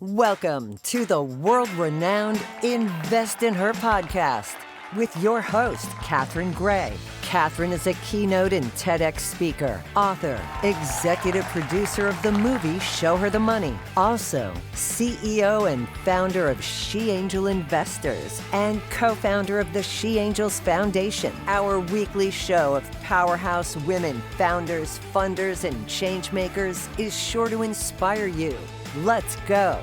Welcome to the world-renowned Invest in Her podcast with your host, Catherine Gray. Catherine is a keynote and TEDx speaker, author, executive producer of the movie Show Her the Money, also CEO and founder of She Angel Investors and co-founder of the She Angels Foundation. Our weekly show of powerhouse women, founders, funders, and changemakers is sure to inspire you. Let's go.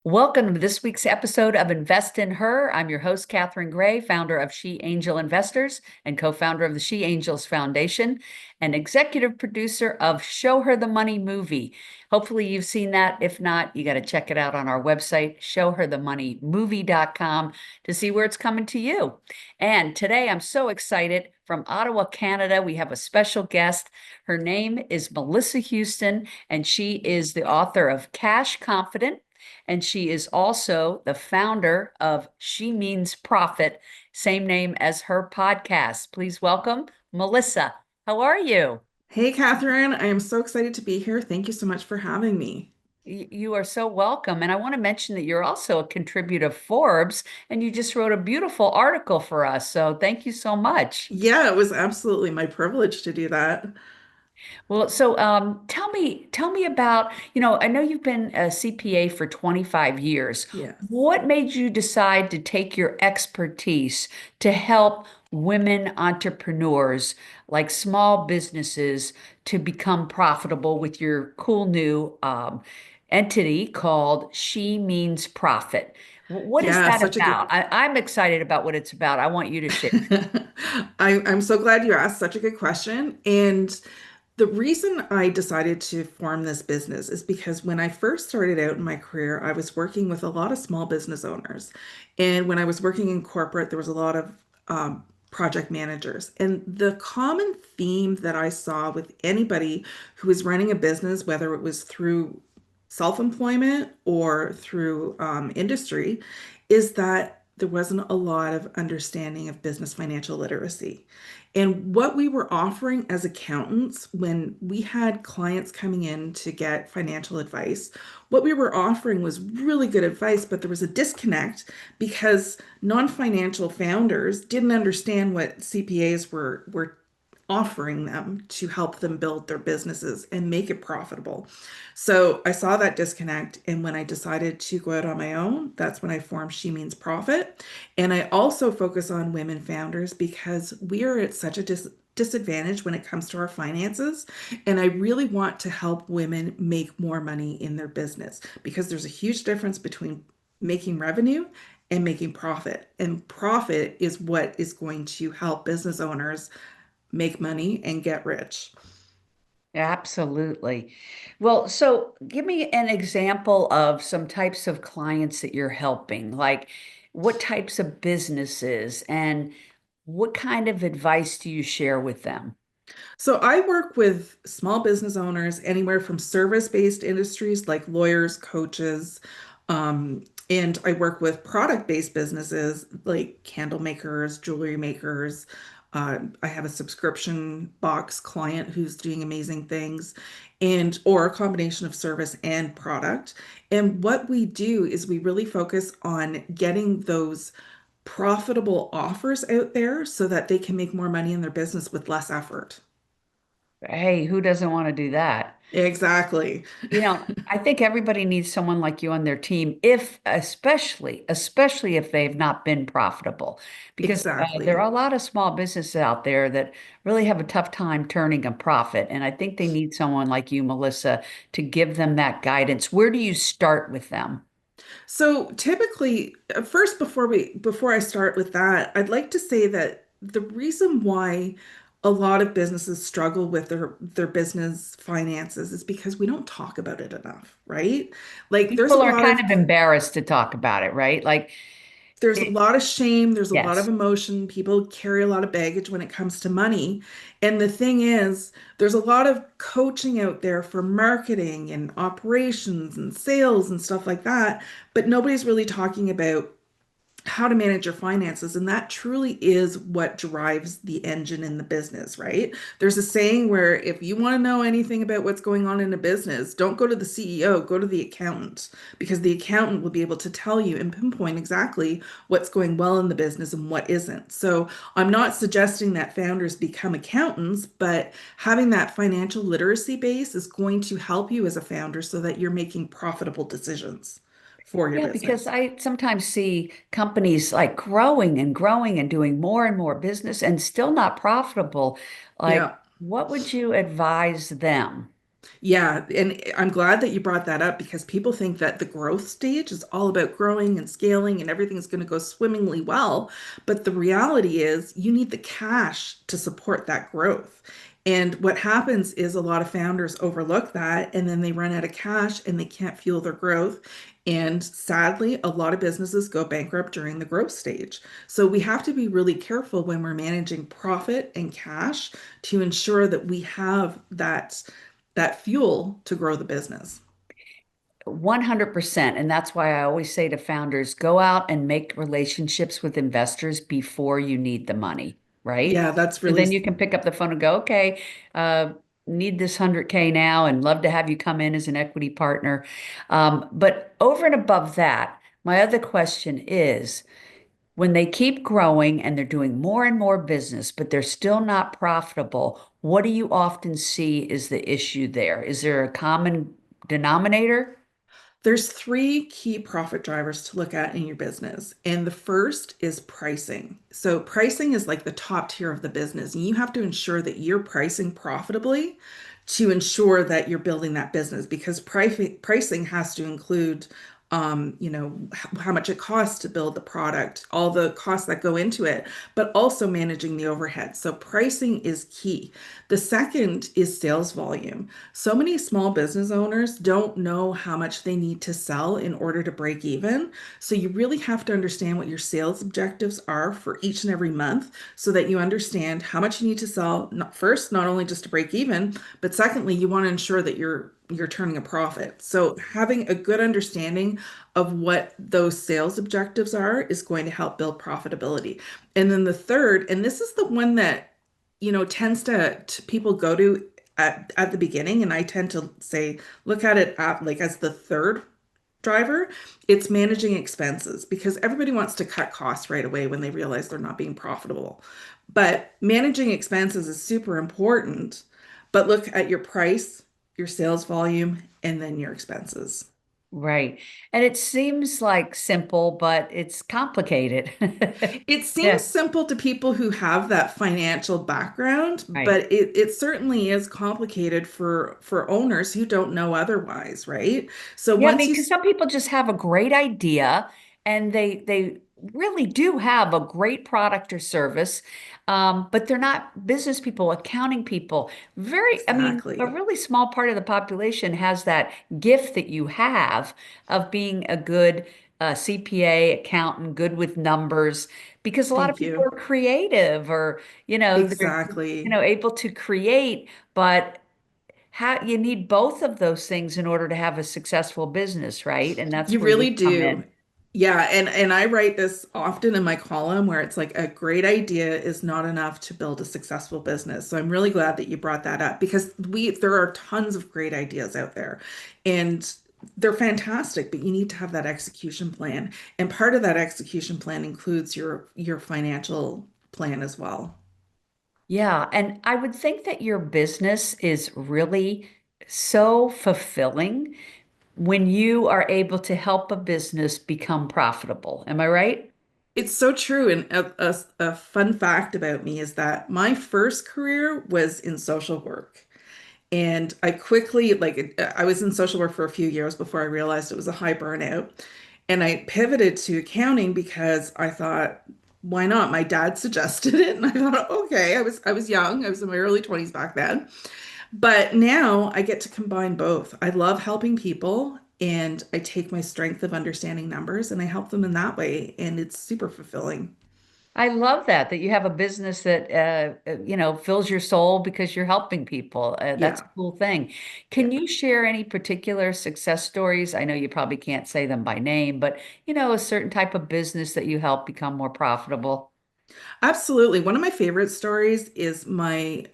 Welcome to this week's episode of Invest in Her. I'm your host, Catherine Gray, founder of She Angel Investors and co-founder of the She Angels Foundation and executive producer of Show Her the Money movie. Hopefully you've seen that. If not, you got to check it out on our website, showherthemoneymovie.com, to see where it's coming to you. And today I'm so excited. From Ottawa, Canada, we have a special guest. Her name is Melissa Houston, and she is the author of Cash Confident. And she is also the founder of She Means Profit, same name as her podcast. Please welcome Melissa. How are you? Hey, Catherine. I am so excited to be here. Thank you so much for having me. You are so welcome. And I want to mention that you're also a contributor to Forbes, and you just wrote a beautiful article for us. So thank you so much. Yeah, it was absolutely my privilege to do that. Well, so tell me about, I know you've been a CPA for 25 years. Yeah. What made you decide to take your expertise to help women entrepreneurs, like small businesses, to become profitable with your cool new entity called She Means Profit? What is Yeah, that such a good about? I'm excited about what it's about. I want you to share. I'm so glad you asked such a good question. And the reason I decided to form this business is because when I first started out in my career, I was working with a lot of small business owners. And when I was working in corporate, there was a lot of project managers. And the common theme that I saw with anybody who was running a business, whether it was through self-employment or through industry, is that there wasn't a lot of understanding of business financial literacy. And what we were offering as accountants when we had clients coming in to get financial advice, what we were offering was really good advice, but there was a disconnect because non-financial founders didn't understand what CPAs were offering them to help them build their businesses and make it profitable. So I saw that disconnect. And when I decided to go out on my own, that's when I formed She Means Profit. And I also focus on women founders because we are at such a disadvantage when it comes to our finances. And I really want to help women make more money in their business because there's a huge difference between making revenue and making profit. And profit is what is going to help business owners make money and get rich. Absolutely. Well, so give me an example of some types of clients that you're helping, like what types of businesses and what kind of advice do you share with them? So I work with small business owners anywhere from service-based industries like lawyers, coaches, and I work with product-based businesses like candle makers, jewelry makers. I have a subscription box client who's doing amazing things, and or a combination of service and product. And what we do is we really focus on getting those profitable offers out there so that they can make more money in their business with less effort. Hey, who doesn't want to do that? Exactly. I think everybody needs someone like you on their team, if especially if they've not been profitable, because there Exactly. are a lot of small businesses out there that really have a tough time turning a profit. And I think they need someone like you, Melissa, to give them that guidance. Where do you start with them? So typically, first before I start with that, I'd like to say that the reason why a lot of businesses struggle with their business finances is because we don't talk about it enough, right? Like People are kind of embarrassed to talk about it, right? Like, there's a it, lot of shame, there's a lot of yes. emotion. People carry a lot of baggage when it comes to money. And the thing is, there's a lot of coaching out there for marketing and operations and sales and stuff like that, but nobody's really talking about how to manage your finances. And that truly is what drives the engine in the business, right? There's a saying where if you want to know anything about what's going on in a business, don't go to the CEO, go to the accountant, because the accountant will be able to tell you and pinpoint exactly what's going well in the business and what isn't. So I'm not suggesting that founders become accountants, but having that financial literacy base is going to help you as a founder so that you're making profitable decisions for your Yeah, because business. I sometimes see companies like growing and growing and doing more and more business and still not profitable. Like, Yeah. what would you advise them? Yeah, and I'm glad that you brought that up because people think that the growth stage is all about growing and scaling and everything's going to go swimmingly well. But the reality is you need the cash to support that growth. And what happens is a lot of founders overlook that and then they run out of cash and they can't fuel their growth. And sadly, a lot of businesses go bankrupt during the growth stage. So we have to be really careful when we're managing profit and cash to ensure that we have that fuel to grow the business. 100%. And that's why I always say to founders, go out and make relationships with investors before you need the money, right? Yeah, that's So really then you can pick up the phone and go, okay, uh, need this 100K now and love to have you come in as an equity partner. But over and above that, my other question is, when they keep growing and they're doing more and more business, but they're still not profitable, what do you often see is the issue there? Is there a common denominator? there's three key profit drivers to look at in your business. And the first is pricing. So pricing is like the top tier of the business. And you have to ensure that you're pricing profitably to ensure that you're building that business because pricing has to include how much it costs to build the product, all the costs that go into it, but also managing the overhead. So pricing is key. The second is sales volume. So many small business owners don't know how much they need to sell in order to break even. So you really have to understand what your sales objectives are for each and every month so that you understand how much you need to sell, not first, not only just to break even, but secondly, you want to ensure that you're turning a profit. So having a good understanding of what those sales objectives are is going to help build profitability. And then the third, and this is the one that tends to people go to at the beginning, and I tend to say look at it like as the third driver, it's managing expenses because everybody wants to cut costs right away when they realize they're not being profitable. But managing expenses is super important. But look at your price, your sales volume, and then your expenses. Right. And it seems like simple, but it's complicated. It seems Yeah, simple to people who have that financial background, right. but it certainly is complicated for owners who don't know otherwise, right? So Yeah, I once mean, you because some people just have a great idea and they really do have a great product or service, but they're not business people, accounting people. I mean, a exactly. really small part of the population has that gift that you have of being a good CPA, accountant, good with numbers, because a lot of Thank people you. are creative or, they're, Exactly. able to create, but you need both of those things in order to have a successful business, right? And that's You where you really come do. in. Yeah, and I write this often in my column where it's like a great idea is not enough to build a successful business. So I'm really glad that you brought that up because there are tons of great ideas out there and they're fantastic, but you need to have that execution plan. And part of that execution plan includes your financial plan as well. Yeah, and I would think that your business is really so fulfilling when you are able to help a business become profitable. Am I right? It's so true. And a fun fact about me is that my first career was in social work. And I quickly, like, I was in social work for a few years before I realized it was a high burnout. And I pivoted to accounting because I thought, why not? My dad suggested it. And I thought, okay, I was young. I was in my early 20s back then. But now I get to combine both. I love helping people and I take my strength of understanding numbers and I help them in that way. And it's super fulfilling. I love that you have a business that fills your soul because you're helping people. That's a Yeah. cool thing. Yeah. Can you share any particular success stories? I know you probably can't say them by name, but a certain type of business that you help become more profitable. Absolutely. One of my favorite stories is my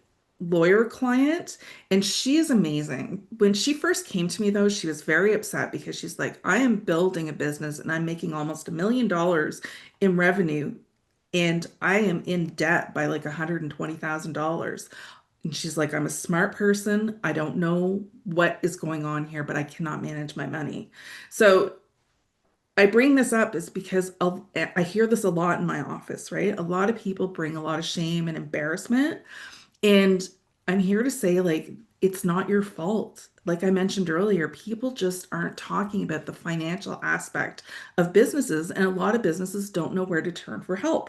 lawyer client, and she is amazing. When she first came to me, though, she was very upset because she's like, I am building a business and I'm making almost $1 million in revenue, and I am in debt by like $120,000. And she's like, I'm a smart person. I don't know what is going on here, but I cannot manage my money. So I bring this up is because I hear this a lot in my office, right? A lot of people bring a lot of shame and embarrassment. And I'm here to say, like, it's not your fault. Like I mentioned earlier, people just aren't talking about the financial aspect of businesses, and a lot of businesses don't know where to turn for help.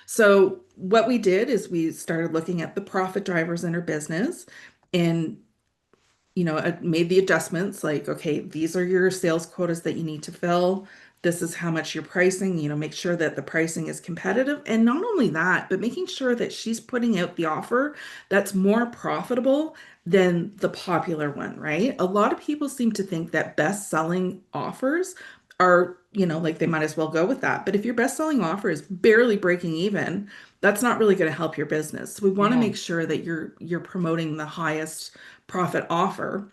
So, what we did is we started looking at the profit drivers in our business and made the adjustments like, okay, these are your sales quotas that you need to fill. This is how much you're pricing, make sure that the pricing is competitive. And not only that, but making sure that she's putting out the offer that's more profitable than the popular one, right? A lot of people seem to think that best-selling offers are, like they might as well go with that. But if your best-selling offer is barely breaking even, that's not really going to help your business. So we want to Yeah. make sure that you're promoting the highest profit offer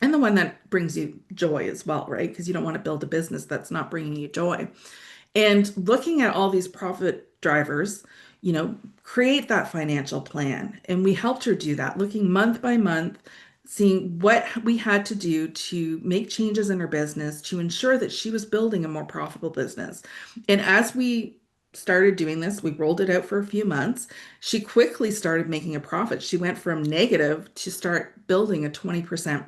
and the one that brings you joy as well, right? Because you don't want to build a business that's not bringing you joy. And looking at all these profit drivers, create that financial plan. And we helped her do that, looking month by month, seeing what we had to do to make changes in her business to ensure that she was building a more profitable business. And as we started doing this, we rolled it out for a few months. She quickly started making a profit. She went from negative to start building a 20%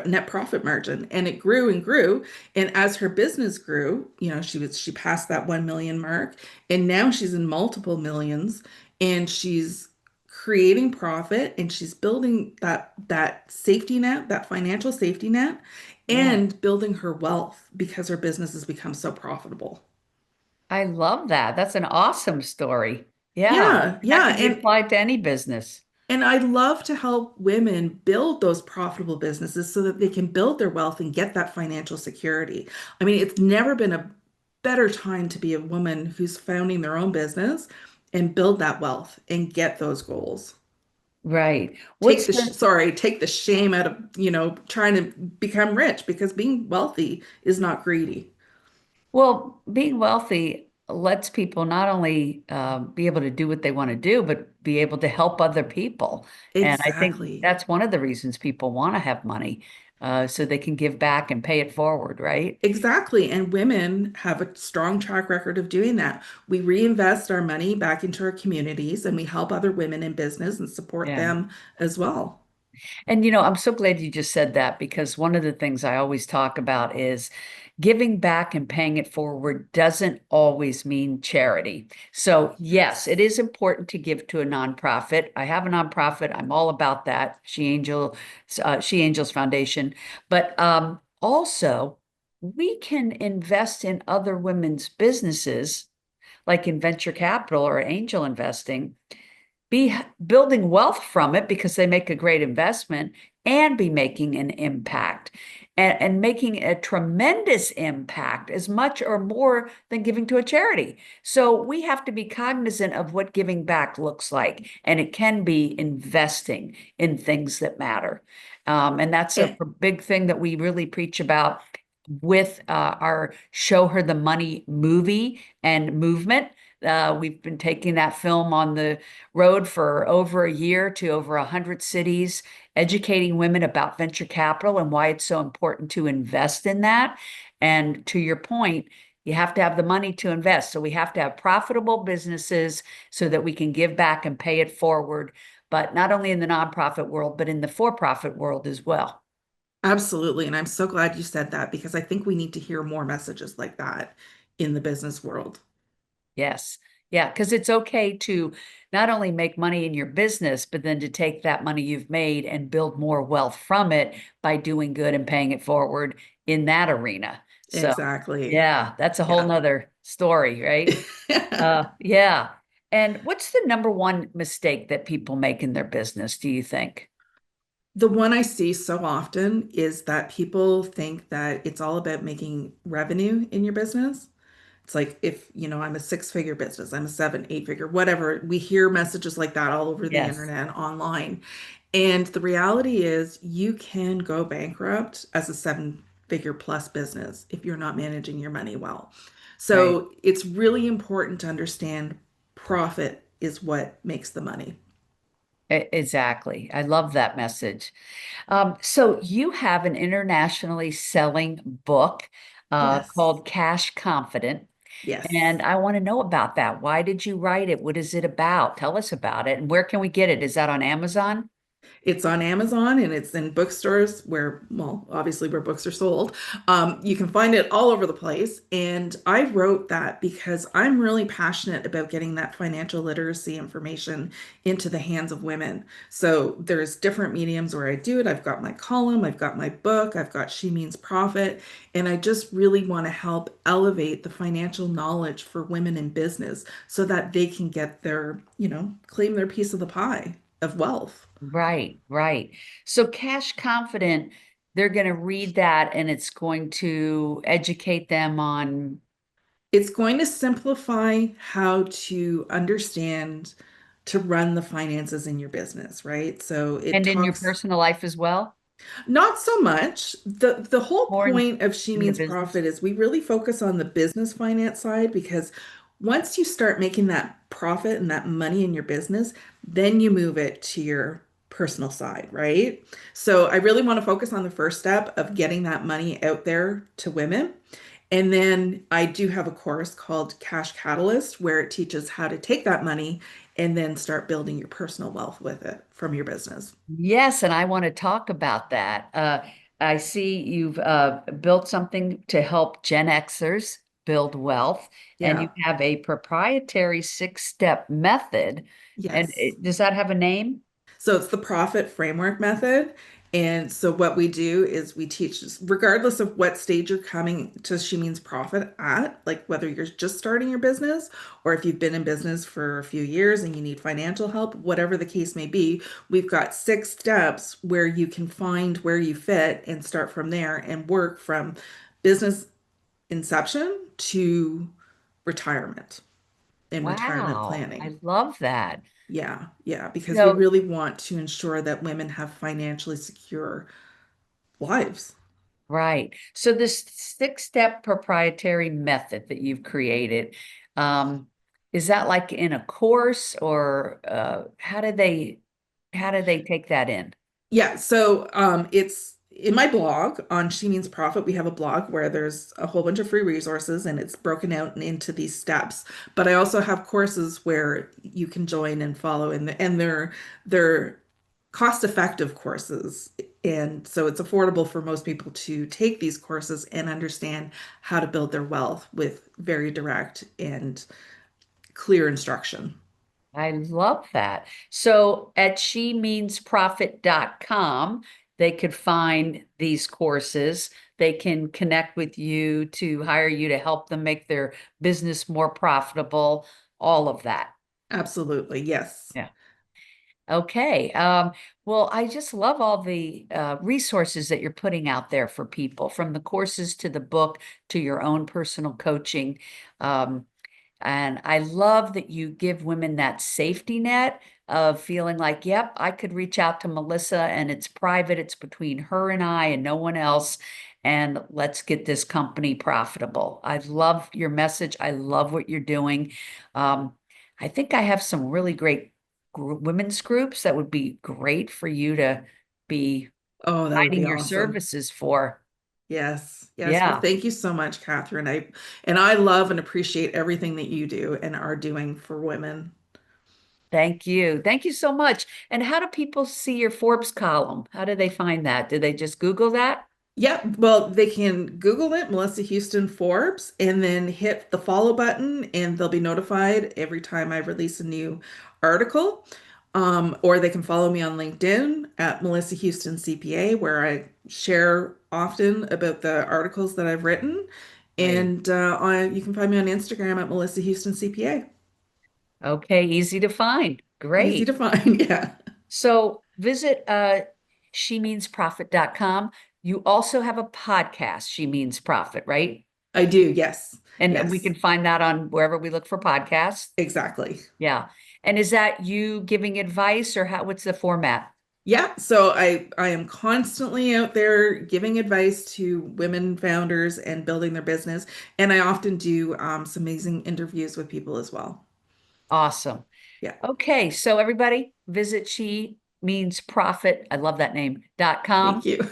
net profit margin, and it grew and grew. And as her business grew, she passed that 1 million mark, and now she's in multiple millions, and she's creating profit, and she's building that safety net, that financial safety net, Yeah. and building her wealth because her business has become so profitable. I love that. That's an awesome story. Yeah. Yeah, That yeah. can be applied to any business. And I love to help women build those profitable businesses so that they can build their wealth and get that financial security. I mean, it's never been a better time to be a woman who's founding their own business and build that wealth and get those goals. Right. Take What's the been sorry, take the shame out of, trying to become rich, because being wealthy is not greedy. Well, being wealthy lets people not only be able to do what they want to do, but be able to help other people. And I think Exactly. that's one of the reasons people want to have money, so they can give back and pay it forward, right? Exactly. And women have a strong track record of doing that. We reinvest our money back into our communities, and we help other women in business and support Yeah. them as well. And I'm so glad you just said that, because one of the things I always talk about is giving back and paying it forward doesn't always mean charity. So, yes, it is important to give to a nonprofit. I have a nonprofit. I'm all about that, She Angels Foundation. But also, we can invest in other women's businesses, like in venture capital or angel investing, be building wealth from it because they make a great investment, and be making an impact, and making a tremendous impact, as much or more than giving to a charity. So we have to be cognizant of what giving back looks like, and it can be investing in things that matter. And that's a And big thing that we really preach about with our Show Her the Money movie and movement. We've been taking that film on the road for over a year to over 100 cities, educating women about venture capital and why it's so important to invest in that. And to your point, you have to have the money to invest. So we have to have profitable businesses so that we can give back and pay it forward, but not only in the nonprofit world, but in the for-profit world as well. absolutely. And I'm so glad you said that, because I think we need to hear more messages like that in the business world. Yes. Yeah, because it's okay to not only make money in your business, but then to take that money you've made and build more wealth from it by doing good and paying it forward in that arena. So Exactly. yeah, that's a whole Yeah. nother story, right? Yeah. And what's the number one mistake that people make in their business, do you think? The one I see so often is that people think that it's all about making revenue in your business. It's like if, I'm a six-figure business, I'm a seven, eight-figure, whatever. We hear messages like that all over the Yes, internet, online. And the reality is you can go bankrupt as a seven-figure plus business if you're not managing your money well. right. So it's really important to understand profit is what makes the money. Exactly. I love that message. So you have an internationally selling book Yes. called Cash Confident, and Yes. I want to know about that. Why did you write it? What is it about? Tell us about it. And where can we get it? Is that on Amazon? It's on Amazon and it's in bookstores where, well, obviously where books are sold. You can find it all over the place. And I wrote that because I'm really passionate about getting that financial literacy information into the hands of women. So there's different mediums where I do it. I've got my column, I've got my book, I've got She Means Profit. And I just really want to help elevate the financial knowledge for women in business so that they can get their, claim their piece of the pie of wealth. Right, right. So Cash Confident, they're going to read that and it's going to educate them on, It's going to simplify how to understand to run the finances in your business, right? So it and in your talks personal life as well, not so much. The whole more point of She in the Means business. Profit is we really focus on the business finance side because once you start making that profit and that money in your business, then you move it to your personal side, right? So I really want to focus on the first step of getting that money out there to women. And then I do have a course called Cash Catalyst where it teaches how to take that money and then start building your personal wealth with it from your business. Yes, and I want to talk about that. I see you've built something to help Gen Xers build wealth, and you Yeah. have a proprietary six-step method. And Yes. does that have a name? So it's the profit framework method. And so what we do is we teach, regardless of what stage you're coming to She Means Profit at, like whether you're just starting your business or if you've been in business for a few years and you need financial help, whatever the case may be, we've got 6 steps where you can find where you fit and start from there and work from business inception to retirement and retirement Wow, planning. I love that. Yeah, yeah, because we So, really want to ensure that women have financially secure lives. right. So this six-step proprietary method that you've created, um, is that like in a course or how do they take that in? Yeah, so it's in my blog on She Means Profit. We have a blog where there's a whole bunch of free resources and it's broken out into these steps. But I also have courses where you can join and follow, and they're cost-effective courses. And so it's affordable for most people to take these courses and understand how to build their wealth with very direct and clear instruction. I love that. So at shemeansprofit.com, they could find these courses. They can connect with you to hire you to help them make their business more profitable, all of that. Absolutely, yes. Yeah. Okay. Well, I just love all the resources that you're putting out there for people, from the courses to the book to your own personal coaching. Um, and I love that you give women that safety net of feeling like, yep, I could reach out to Melissa and it's private, it's between her and I and no one else. And let's get this company profitable. I love your message. I love what you're doing. Um, I think I have some really great women's groups that would be great for you to be Oh, that would providing be your awesome. services for. Yes, yes. Well, Yeah. thank you so much, Catherine. I love and appreciate everything that you do and are doing for women. Thank you. Thank you so much. And how do people see your Forbes column? How do they find that? Do they just Google that? Yeah, well, they can Google it, Melissa Houston Forbes, and then hit the follow button, and they'll be notified every time I release a new article. Or they can follow me on LinkedIn at Melissa Houston CPA, where I share often about the articles that I've written. Great. And you can find me on Instagram at Melissa Houston CPA. Okay, easy to find. Easy Great. to find, yeah. So visit shemeansprofit.com. You also have a podcast, She Means Profit, right? I do, yes. And we Yes, can find that on wherever we look for podcasts. exactly. Yeah. And is that you giving advice or what's the format? Yeah, so I am constantly out there giving advice to women founders and building their business, and I often do some amazing interviews with people as well. Awesome. Yeah, Okay, so everybody visit She Means Profit. I love that name, .com. thank you.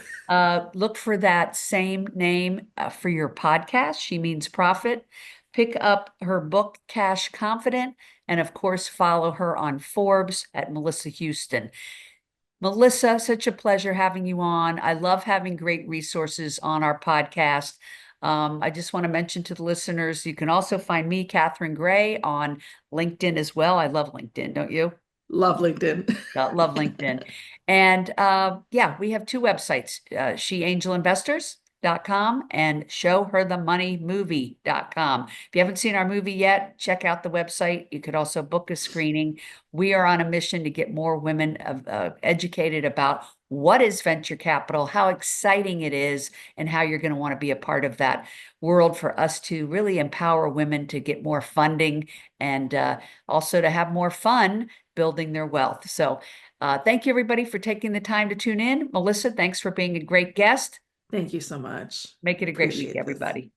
Look for that same name for your podcast, She Means Profit. Pick up her book, Cash Confident, and of course, follow her on Forbes at Melissa Houston. Melissa, such a pleasure having you on. I love having great resources on our podcast. I just want to mention to the listeners, you can also find me, Catherine Gray, on LinkedIn as well. I love LinkedIn, don't you? Love LinkedIn. Love LinkedIn. And yeah, we have two websites, sheangelinvestors.com and showherthemoneymovie.com. If you haven't seen our movie yet, check out the website. You could also book a screening. We are on a mission to get more women educated about what is venture capital, how exciting it is, and how you're going to want to be a part of that world for us to really empower women to get more funding and also to have more fun building their wealth. So thank you, everybody, for taking the time to tune in. Melissa, thanks for being a great guest. Thank you so much. Make it a great week, Appreciate this. everybody.